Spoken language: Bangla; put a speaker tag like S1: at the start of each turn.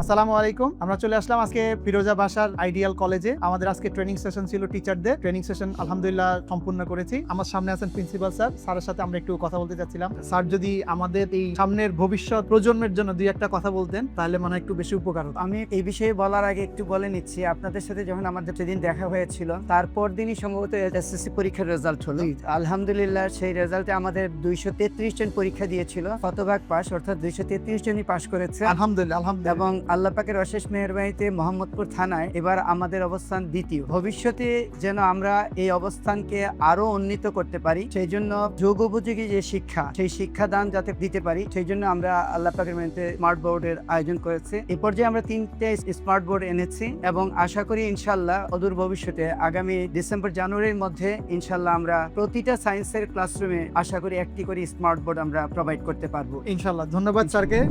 S1: আসসালামু আলাইকুম। আমরা চলে আসলাম আজকে ফিরোজা বাসার আইডিয়াল কলেজে। আমাদের আজকে ট্রেনিং সেশন ছিল টিচারদের। ট্রেনিং সেশন আলহামদুলিল্লাহ সম্পূর্ণ করেছি। আমার সামনে আছেন প্রিন্সিপাল স্যার। স্যারের সাথে আমরা একটু কথা বলতে চাচ্ছিলাম। স্যার যদি আমাদের এই সামনের ভবিষ্যৎ প্রজন্মের জন্য দুই একটা কথা বলতেন তাহলে মনে হয় একটু বেশি উপকার হতো।
S2: আমি এই বিষয়ে বলার আগে একটু বলে নিচ্ছি, আপনাদের সাথে যখন আমাদের সেদিন দেখা হয়েছিল তারপর দিনই সম্ভবত এসএসসি পরীক্ষার রেজাল্ট হলো। আলহামদুলিল্লাহ সেই রেজাল্টে আমাদের 233 জন পরীক্ষা দিয়েছিল, শতভাগ পাস, অর্থাৎ 233 জনই পাস করেছে
S1: আলহামদুলিল্লাহ আলহামদুলিল্লাহ।
S2: এবং আল্লাহ পাকের অশেষ মেহেরবানিতে মোহাম্মদপুর থানায় এবার আমাদের অবস্থান দ্বিতীয়। ভবিষ্যতে যেন আমরা এই অবস্থানকে আরো উন্নীত করতে পারি, সেই জন্য যোগোপযোগী যে শিক্ষা, সেই শিক্ষাদান যাতে দিতে পারি, সেই জন্য আমরা আল্লাহ পাকের মেহেরবানিতে স্মার্ট বোর্ডের আয়োজন করেছি। এই পর্যায়ে আমরা 3টে স্মার্ট বোর্ড এনেছি এবং আশা করি ইনশাল্লাহ অদূর ভবিষ্যতে আগামী ডিসেম্বর জানুয়ারির মধ্যে ইনশাল্লাহ আমরা প্রতিটা সায়েন্সের ক্লাসরুমে আশা করি একটি করে স্মার্ট বোর্ড আমরা প্রোভাইড করতে পারবো।
S1: ইনশাআল্লাহ। ধন্যবাদ স্যারকে।